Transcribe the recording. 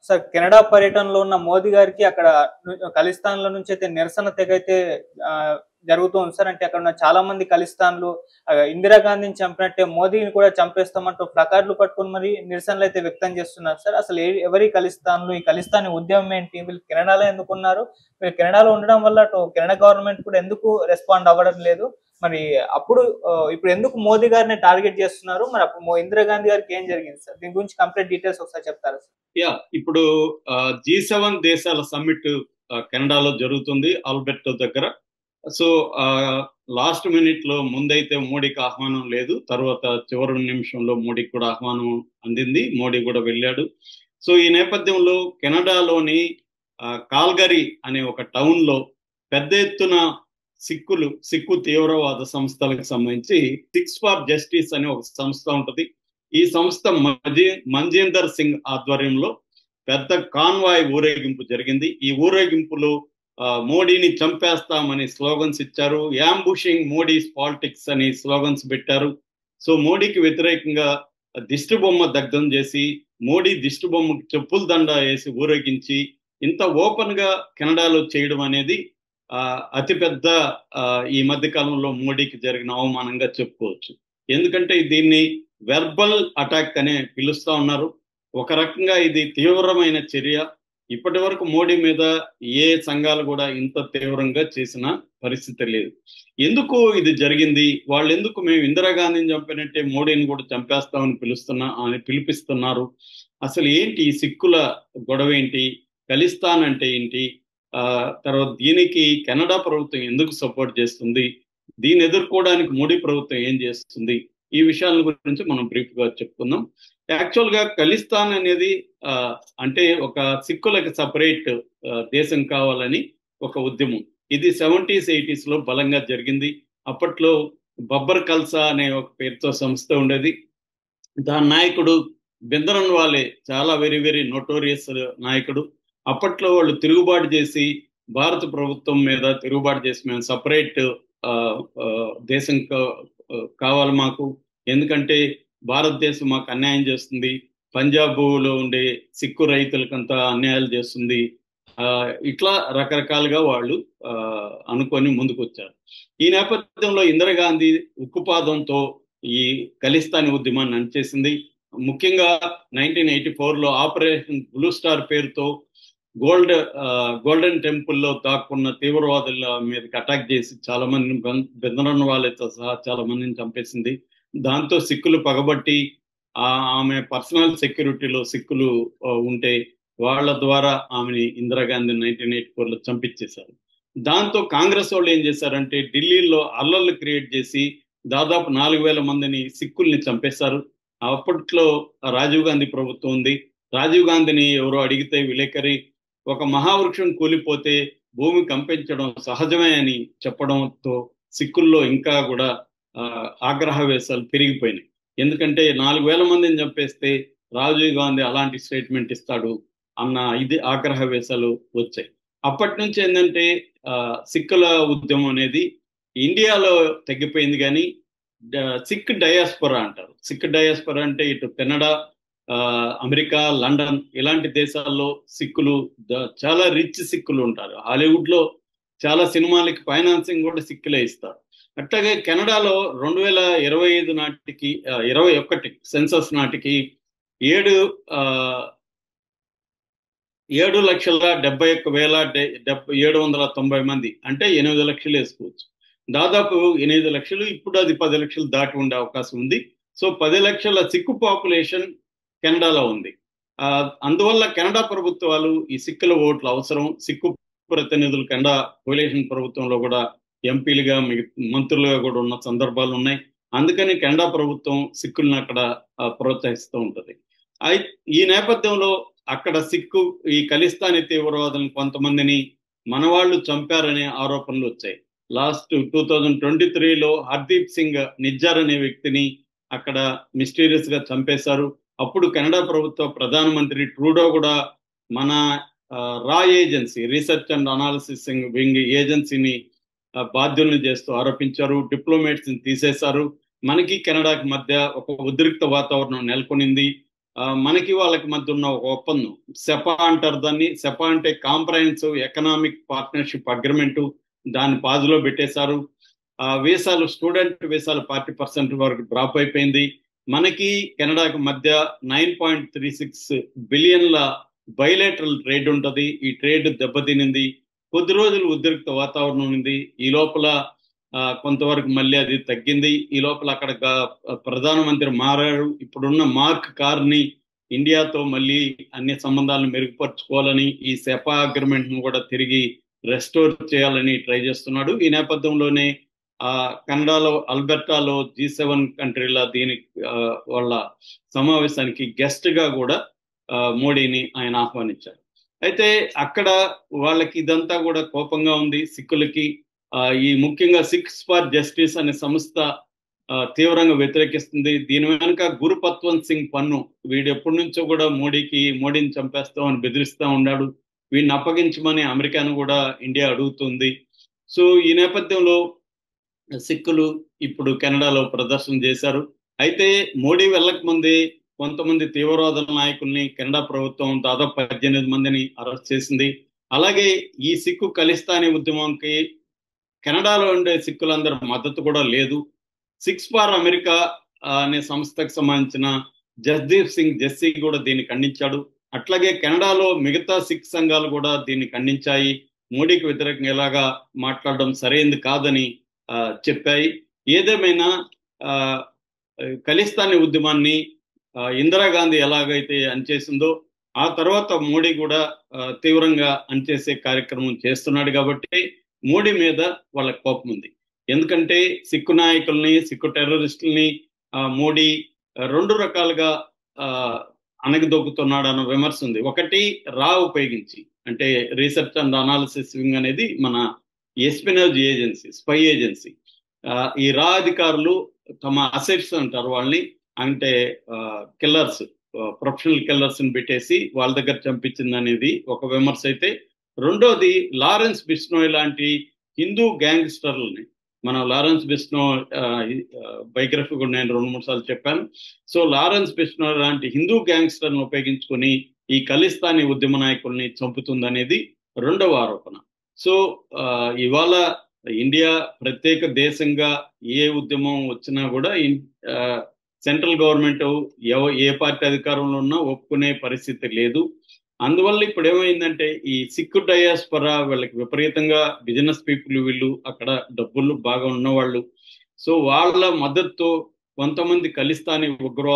Sir Canada పర్యటనలో ఉన్న మోదీ గారికి అక్కడ ఖలిస్తాన్‌ల నుంచి అయితే నిరసన తెగైతే జరుగుతుంది సార్. అంటే అక్కడ ఉన్న చాలా మంది ఖలిస్తాన్లు ఇందిరాగాంధీని చంపినట్టే మోదీని కూడా చంపేస్తామంటూ ప్లకార్డులు పట్టుకొని మరి నిరసనలైతే వ్యక్తం చేస్తున్నారు సార్. అసలు ఎవరి ఖలిస్తాన్లు? ఈ ఖలిస్తానీ ఉద్యమం ఏంటి? వీళ్ళు కెనడాలో ఎందుకున్నారు? వీళ్ళు కెనడాలో ఉండడం వల్ల అటు కెనడా గవర్నమెంట్ కూడా ఎందుకు రెస్పాండ్ అవ్వడం లేదు? మరి అప్పుడు ఇప్పుడు ఎందుకు మోదీ గారిని టార్గెట్ చేస్తున్నారు? మరి అప్పుడు ఇందిరాగాంధీ గారికి ఏం జరిగింది సార్? దీని గురించి కంప్లీట్ డీటెయిల్స్ ఒకసారి చెప్తారా సార్? ఇప్పుడు G7 దేశాల సమ్మిట్ కెనడాలో జరుగుతుంది ఆల్బర్టో దగ్గర. సో లాస్ట్ మినిట్ లో ముందైతే మోడీకి ఆహ్వానం లేదు, తర్వాత చివరి నిమిషంలో మోడీకి కూడా ఆహ్వానం అందింది, మోడీ కూడా వెళ్ళాడు. సో ఈ నేపథ్యంలో కెనడాలోని కాల్గరీ అనే ఒక టౌన్ లో పెద్ద ఎత్తున సిక్కు తీవ్రవాద సంస్థలకు సంబంధించి సిక్స్ ఫార్ జస్టిస్ అనే ఒక సంస్థ ఉంటుంది. ఈ సంస్థ మంజీందర్ సింగ్ ఆధ్వర్యంలో పెద్ద కాన్వాయ్ ఊరేగింపు జరిగింది. ఈ ఊరేగింపులో మోడీని చంపేస్తామని స్లోగన్స్ ఇచ్చారు. యాంబుషింగ్ మోడీస్ పాలిటిక్స్ అని స్లోగన్స్ పెట్టారు. సో మోడీకి వ్యతిరేకంగా దిష్టి బొమ్మ దగ్ధం చేసి మోడీ దిష్టి బొమ్మకు చెప్పుల దండ వేసి ఊరేగించి ఇంత ఓపెన్ గా కెనడాలో చేయడం అనేది అతిపెద్ద ఈ మధ్య కాలంలో మోడీకి జరిగిన అవమానంగా చెప్పుకోవచ్చు. ఎందుకంటే దీన్ని వెర్బల్ అటాక్ అనే పిలుస్తా ఉన్నారు. ఒక రకంగా ఇది తీవ్రమైన చర్య. ఇప్పటి వరకు మోడీ మీద ఏ సంఘాలు కూడా ఇంత తీవ్రంగా చేసిన పరిస్థితి లేదు. ఎందుకు ఇది జరిగింది? వాళ్ళు ఎందుకు మేము ఇందిరాగాంధీని చంపినట్టే మోడీని కూడా చంపేస్తామని పిలిపిస్తున్నారు? అసలు ఏంటి ఈ సిక్కుల గొడవ ఏంటి? ఖలిస్తాన్ అంటే ఏంటి? తర్వాత దీనికి కెనడా ప్రభుత్వం ఎందుకు సపోర్ట్ చేస్తుంది? దీన్ని ఎదుర్కోవడానికి మోడీ ప్రభుత్వం ఏం చేస్తుంది? ఈ విషయాల గురించి మనం బ్రీఫ్ గా చెప్పుకుందాం. యాక్చువల్ గా ఖలిస్తాన్ అనేది అంటే ఒక సిక్కులకు సపరేట్ దేశం కావాలని ఒక ఉద్యమం. ఇది 70s 80s లో బలంగా జరిగింది. అప్పట్లో బబ్బర్ కల్సా అనే ఒక పేరుతో సంస్థ ఉండేది. దాని నాయకుడు భింద్రన్వాలే చాలా వెరీ వెరీ నోటోరియస్ నాయకుడు. అప్పట్లో వాళ్ళు తిరుగుబాటు చేసి భారత ప్రభుత్వం మీద తిరుగుబాటు చేసి మేము సపరేట్ దేశం కావాలి మాకు, ఎందుకంటే భారతదేశం మాకు అన్యాయం చేస్తుంది, పంజాబ్లో ఉండే సిక్కు రైతులకంతా అన్యాయాలు చేస్తుంది, ఇట్లా రకరకాలుగా వాళ్ళు అనుకొని ముందుకు వచ్చారు. ఈ నేపథ్యంలో ఇందిరాగాంధీ ఉక్కుపాదంతో ఈ ఖలిస్తానీ ఉద్యమాన్ని అణచేసింది. ముఖ్యంగా 1984లో ఆపరేషన్ బ్లూ స్టార్ పేరుతో గోల్డెన్ టెంపుల్లో దాక్కున్న తీవ్రవాదుల మీదకి అటాక్ చేసి చాలా మందిని భింద్రన్వాలేతో సహా చాలా మందిని చంపేసింది. దాంతో సిక్కులు పగబట్టి ఆమె పర్సనల్ సెక్యూరిటీలో సిక్కులు ఉంటే వాళ్ళ ద్వారా ఆమెని ఇందిరాగాంధీ 1984లో చంపించేశారు. దాంతో కాంగ్రెస్ వాళ్ళు ఏం చేశారంటే ఢిల్లీలో అల్లర్లు క్రియేట్ చేసి దాదాపు 4000 మందిని సిక్కుల్ని చంపేశారు. అప్పట్లో రాజీవ్ గాంధీ ప్రభుత్వం ఉంది. రాజీవ్ గాంధీని ఎవరో అడిగితే విలేకరి ఒక మహావృక్షం కూలిపోతే భూమి కంపించడం సహజమే అని చెప్పడంతో సిక్కుల్లో ఇంకా కూడా ఆగ్రహవేశాలు పెరిగిపోయినాయి. ఎందుకంటే 4000 మందిని చంపేస్తే రాజీవ్ గాంధీ అలాంటి స్టేట్మెంట్ ఇస్తాడు అన్న ఇది ఆగ్రహవేశాలు వచ్చాయి. అప్పటి నుంచి ఏంటంటే సిక్కుల ఉద్యమం అనేది ఇండియాలో తగ్గిపోయింది. కానీ సిక్ డయాస్పొరా అంటారు. సిక్ డయాస్పొరా అంటే ఇటు కెనడా, అమెరికా, లండన్ ఇలాంటి దేశాల్లో సిక్కులు చాలా రిచ్ సిక్కులు ఉంటారు. హాలీవుడ్ లో చాలా సినిమాలకి ఫైనాన్సింగ్ కూడా సిక్కులే ఇస్తారు. అట్లాగే కెనడాలో 2025 నాటికి 21 సెన్సస్ నాటికి 7,71,790 మంది, అంటే 8 లక్షలు వేసుకోవచ్చు. దాదాపు 8 లక్షలు, ఇప్పుడు అది 10 లక్షలు దాటి ఉండే అవకాశం ఉంది. సో 10 లక్షల సిక్కు పాపులేషన్ కెనడాలో ఉంది. అందువల్ల కెనడా ప్రభుత్వాలు ఈ సిక్కుల ఓట్లు అవసరం. సిక్కు ప్రతినిధులు కెనడా కోalition ప్రభుత్వంలో కూడా ఎంపీలుగా మంత్రులుగా కూడా ఉన్న సందర్భాలు ఉన్నాయి. అందుకని కెనడా ప్రభుత్వం సిక్కుల్ని అక్కడ ప్రోత్సహిస్తూ ఉంటుంది. ఈ నేపథ్యంలో అక్కడ ఈ ఖలిస్తానీ తీవ్రవాదులను కొంతమందిని మనవాళ్లు చంపారనే ఆరోపణలు వచ్చాయి. లాస్ట్ 2023లో హర్దీప్ సింగ్ నిజ్జర్ అనే వ్యక్తిని అక్కడ మిస్టీరియస్ గా చంపేశారు. అప్పుడు కెనడా ప్రభుత్వ ప్రధానమంత్రి ట్రూడో కూడా మన రా agency, research and analysis wing ఏజెన్సీని బాధ్యుల్ని చేస్తూ ఆరోపించారు. డిప్లొమేట్స్ ని తీసేశారు. మనకి కెనడాకి మధ్య ఒక ఉద్రిక్త వాతావరణం నెలకొనింది. మనకి వాళ్ళకి మధ్య ఉన్న ఒక ఒప్పందం, సెపా అంటారు దాన్ని. సెపా అంటే కాంప్రహెన్సివ్ ఎకనామిక్ పార్ట్నర్షిప్ అగ్రిమెంటు, దాన్ని పాజులో పెట్టేశారు. వీసాలు, స్టూడెంట్ వీసాలు 40% వరకు డ్రాప్ అయిపోయింది. మనకి కెనడాకి మధ్య 9.36 బిలియన్ల బైలేటరల్ ట్రేడ్ ఉంటుంది. ఈ ట్రేడ్ దెబ్బతినింది. కొద్ది రోజులు ఉద్రిక్త వాతావరణం ఉంది. ఈ లోపల కొంతవరకు మళ్ళీ అది తగ్గింది. ఈ లోపల అక్కడ ప్రధానమంత్రి మారారు. ఇప్పుడున్న మార్క్ కార్ని ఇండియాతో మళ్ళీ అన్ని సంబంధాలను మెరుగుపరుచుకోవాలని, ఈ సెపా అగ్రిమెంట్ ను కూడా తిరిగి రెస్టోర్ చేయాలని ట్రై చేస్తున్నాడు. ఈ నేపథ్యంలోనే కెనడాలో అల్బర్టాలో G7 కంట్రీల దీనికి వాళ్ళ సమావేశానికి గెస్ట్ గా కూడా మోడీని ఆయన ఆహ్వానించారు. అయితే అక్కడ వాళ్ళకి ఇదంతా కూడా కోపంగా ఉంది సిక్కులకి. ఈ ముఖ్యంగా సిక్స్ ఫర్ జస్టిస్ అనే సంస్థ తీవ్రంగా వ్యతిరేకిస్తుంది. దీని వెనుక గురుపత్వంత్ సింగ్ పన్ను, వీడు ఎప్పటి నుంచో కూడా మోడీని చంపేస్తామని బెదిరిస్తూ ఉన్నాడు. వీడిని అప్పగించమని అమెరికాను కూడా ఇండియా అడుగుతుంది. సో ఈ నేపథ్యంలో సిక్కులు ఇప్పుడు కెనడాలో ప్రదర్శన చేశారు. అయితే మోడీ వెళ్ళక ముందే కొంతమంది తీవ్రవాద నాయకుల్ని కెనడా ప్రభుత్వం దాదాపు 18 మందిని అరెస్ట్ చేసింది. అలాగే ఈ సిక్కు ఖలిస్తానీ ఉద్యమంకి కెనడాలో ఉండే సిక్కులందరూ మద్దతు కూడా లేదు. సిక్స్ ఫార్ అమెరికా అనే సంస్థకు సంబంధించిన జస్దీప్ సింగ్ జెస్సీ కూడా దీన్ని ఖండించాడు. అట్లాగే కెనడాలో మిగతా సిక్ సంఘాలు కూడా దీన్ని ఖండించాయి. మోడీకి వ్యతిరేకంగా ఎలాగా మాట్లాడడం సరైనది కాదని చెప్పాయి. ఏదేమైనా ఖలిస్తానీ ఉద్యమాన్ని ఇందిరాగాంధీ ఎలాగైతే అణచేసిందో ఆ తర్వాత మోడీ కూడా తీవ్రంగా అణచేసే కార్యక్రమం చేస్తున్నాడు. కాబట్టి మోడీ మీద వాళ్ళకి కోపం ఉంది. ఎందుకంటే సిక్కు నాయకుల్ని, సిక్కు టెర్రరిస్టుల్ని మోడీ రెండు రకాలుగా అణగదొక్కుతున్నాడు అన్న విమర్శ ఉంది. ఒకటి రా ఉపయోగించి, అంటే రీసెర్చ్ అండ్ అనాలిసిస్ వింగ్ అనేది మన ఎస్పినోజ్ ఏజెన్సీ, స్పై ఏజెన్సీ. ఈ రా అధికారులు తమ అసెట్స్ అంటారు వాళ్ళని, అంటే కిల్లర్స్, ప్రొఫెషనల్ కిల్లర్స్ ని పెట్టేసి వాళ్ళ దగ్గర చంపించింది అనేది ఒక విమర్శ అయితే, రెండోది లారెన్స్ బిష్నోయ్ లాంటి హిందూ గ్యాంగ్స్టర్లని, మన లారెన్స్ బిష్నోయ్ బయోగ్రఫీ కూడా నేను 2-3 సార్లు చెప్పాను. సో లారెన్స్ బిష్నోయ్ లాంటి హిందూ గ్యాంగ్స్టర్ని ఉపయోగించుకొని ఈ ఖలిస్తానీ ఉద్యమ నాయకుల్ని చంపుతుందనేది రెండవ ఆరోపణ. సో ఇవాళ ఇండియా ప్రత్యేక దేశంగా ఏ ఉద్యమం వచ్చినా కూడా సెంట్రల్ గవర్నమెంట్ ఏ పార్టీ అధికారంలో ఉన్నా ఒప్పుకునే పరిస్థితి లేదు. అందువల్ల ఇప్పుడు ఏమైందంటే ఈ సిక్కు డయాస్పరా వీళ్ళకి విపరీతంగా బిజినెస్ పీపుల్, వీళ్ళు అక్కడ డబ్బులు బాగా ఉన్నవాళ్ళు. సో వాళ్ళ మద్దతుతో కొంతమంది ఖలిస్తానీ ఉగ్రవాద